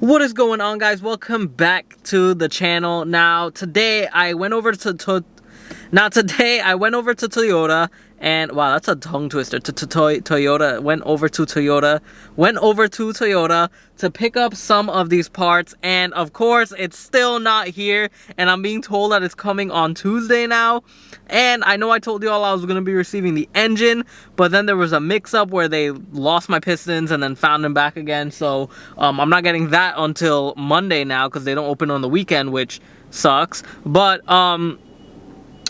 What is going on, guys? Welcome back to the channel. Now today I went over to Toyota, and wow, that's a tongue twister. Toyota went over to Toyota to pick up some of these parts, and of course it's still not here, and I'm being told that it's coming on Tuesday now. And I know I told you all I was going to be receiving the engine, but then there was a mix-up where they lost my pistons and then found them back again. So I'm not getting that until Monday now because they don't open on the weekend, which sucks. But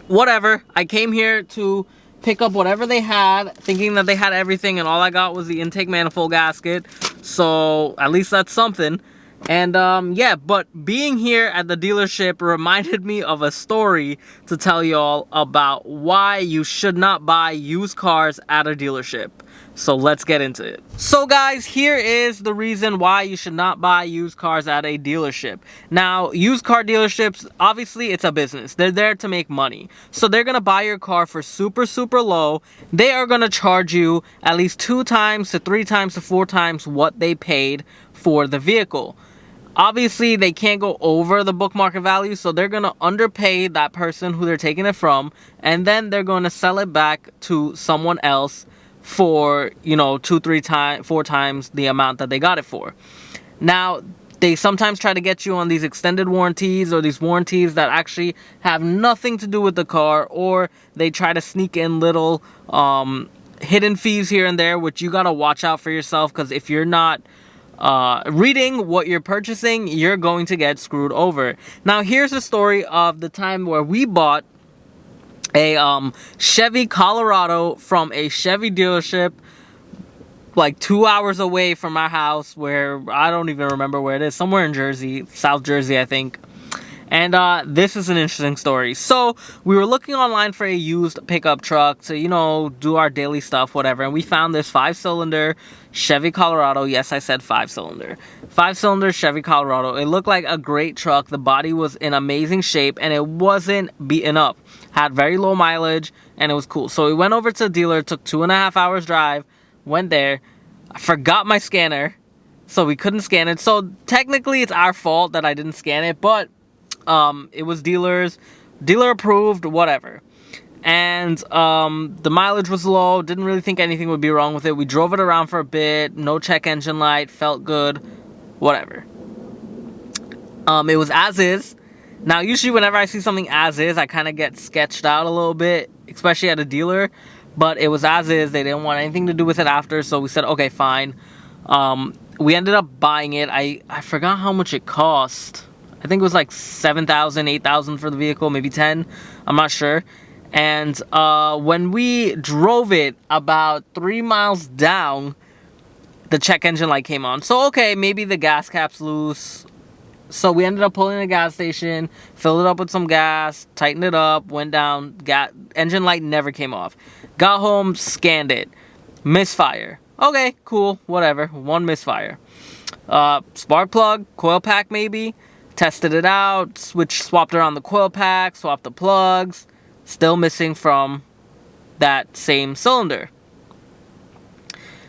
whatever. I came here to pick up whatever they had, thinking that they had everything, and all I got was the intake manifold gasket. So at least that's something. And yeah, but being here at the dealership reminded me of a story to tell y'all about why you should not buy used cars at a dealership. So let's get into it. So guys, here is the reason why you should not buy used cars at a dealership. Now, used car dealerships, obviously it's a business. They're there to make money. So they're gonna buy your car for super low. They are gonna charge you at least 2 times to 3 times to 4 times what they paid for the vehicle. Obviously, they can't go over the book market value, so they're going to underpay that person who they're taking it from, and then they're going to sell it back to someone else for, you know, 2, 3 times, 4 times the amount that they got it for. Now, they sometimes try to get you on these extended warranties or these warranties that actually have nothing to do with the car, or they try to sneak in little hidden fees here and there, which you got to watch out for yourself, because if you're not reading what you're purchasing, you're going to get screwed over. Now, here's a story of the time where we bought a Chevy Colorado from a Chevy dealership like 2 hours away from our house, where I don't even remember where it is, somewhere in Jersey, South Jersey, I think. And this is an interesting story. So we were looking online for a used pickup truck to, you know, do our daily stuff, whatever. And we found this 5-cylinder Chevy Colorado. Yes, I said 5-cylinder. 5-cylinder Chevy Colorado. It looked like a great truck. The body was in amazing shape, and it wasn't beaten up. Had very low mileage, and it was cool. So we went over to the dealer. It took 2.5 hours drive. Went there. I forgot my scanner, so we couldn't scan it. So technically, it's our fault that I didn't scan it, but it was dealer approved, whatever. And the mileage was low. Didn't really think anything would be wrong with it. We drove it around for a bit. No check engine light. Felt good. Whatever. It was as is. Now, usually whenever I see something as is, I kind of get sketched out a little bit, especially at a dealer. But it was as is. They didn't want anything to do with it after, so we said, okay, fine. We ended up buying it. I forgot how much it cost. I think it was like $7,000, $8,000 for the vehicle, maybe 10. I'm not sure. And when we drove it about 3 miles down, the check engine light came on. So, okay, maybe the gas cap's loose. So we ended up pulling a gas station, filled it up with some gas, tightened it up, went down. Engine light never came off. Got home, scanned it. Misfire. Okay, cool, whatever. One misfire. Spark plug, coil pack maybe. Tested it out, swapped around the coil pack, swapped the plugs, still missing from that same cylinder.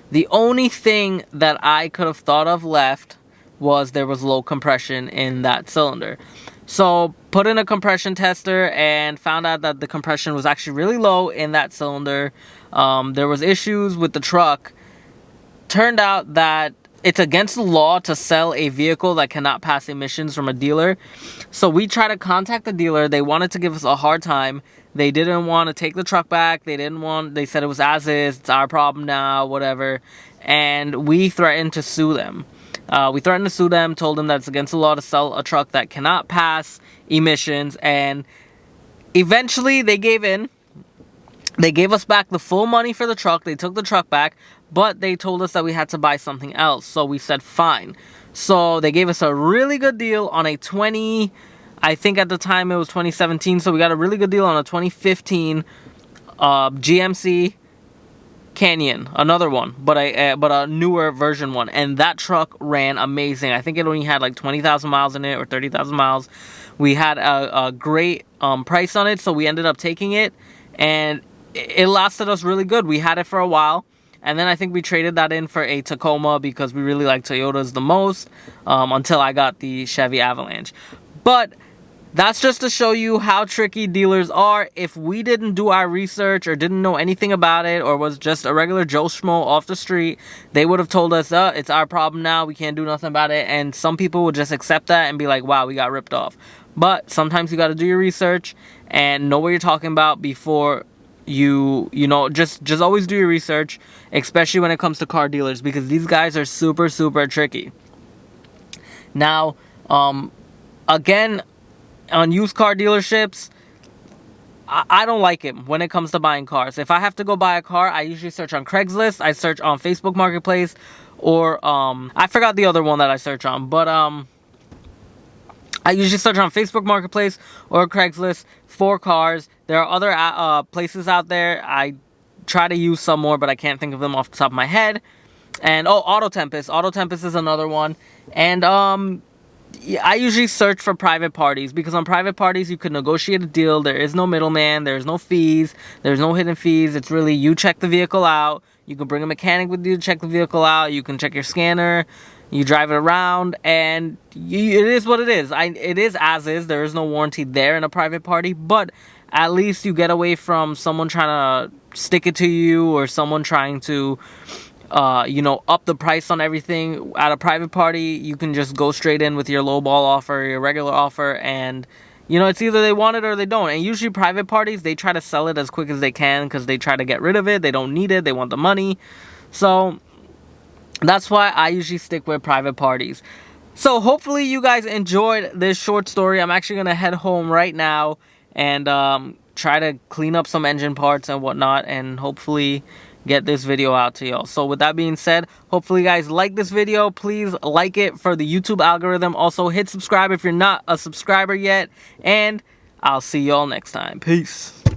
The only thing that I could have thought of left was there was low compression in that cylinder. So put in a compression tester and found out that the compression was actually really low in that cylinder. There was issues with the truck. Turned out that it's against the law to sell a vehicle that cannot pass emissions from a dealer. So we tried to contact the dealer. They wanted to give us a hard time. They didn't want to take the truck back. They said it was as is. It's our problem now, whatever. And we threatened to sue them. We threatened to sue them, told them that it's against the law to sell a truck that cannot pass emissions. And eventually they gave in. They gave us back the full money for the truck. They took the truck back, but they told us that we had to buy something else. So we said, fine. So they gave us a really good deal on a I think at the time it was 2017. So we got a really good deal on a 2015 GMC Canyon, another one, but a newer version one. And that truck ran amazing. I think it only had like 20,000 miles in it or 30,000 miles. We had a great price on it, so we ended up taking it, and it lasted us really good. We had it for a while, And then I think we traded that in for a Tacoma because we really like Toyotas the most, until I got the Chevy Avalanche. But that's just to show you how tricky dealers are. If we didn't do our research or didn't know anything about it, or was just a regular Joe Schmo off the street, they would have told us, it's our problem now, we can't do nothing about it. And some people would just accept that and be like, wow, we got ripped off. But sometimes you got to do your research and know what you're talking about before you know, just always do your research, especially when it comes to car dealers, because these guys are super, super tricky. Now, again, on used car dealerships, I don't like it when it comes to buying cars. If I have to go buy a car, I usually search on Craigslist, I search on Facebook Marketplace, or I forgot the other one that I search on, but I usually search on Facebook Marketplace or Craigslist for cars. There are other places out there. I try to use some more, but I can't think of them off the top of my head. And Auto Tempest. Auto Tempest is another one. And I usually search for private parties, because on private parties you can negotiate a deal. There is no middleman, there's no fees, there's no hidden fees. It's really, you check the vehicle out, you can bring a mechanic with you to check the vehicle out, you can check your scanner, you drive it around, and it is what it is. It is as is. There is no warranty there in a private party, but at least you get away from someone trying to stick it to you, or someone trying to you know, up the price on everything. At a private party, you can just go straight in with your low ball offer, your regular offer, and you know, it's either they want it or they don't. And usually private parties, they try to sell it as quick as they can because they try to get rid of it. They don't need it, they want the money. So that's why I usually stick with private parties. So hopefully you guys enjoyed this short story. I'm actually gonna head home right now and try to clean up some engine parts and whatnot, and hopefully get this video out to y'all. So with that being said, hopefully you guys like this video. Please like it for the YouTube algorithm. Also hit subscribe if you're not a subscriber yet, and I'll see y'all next time. Peace.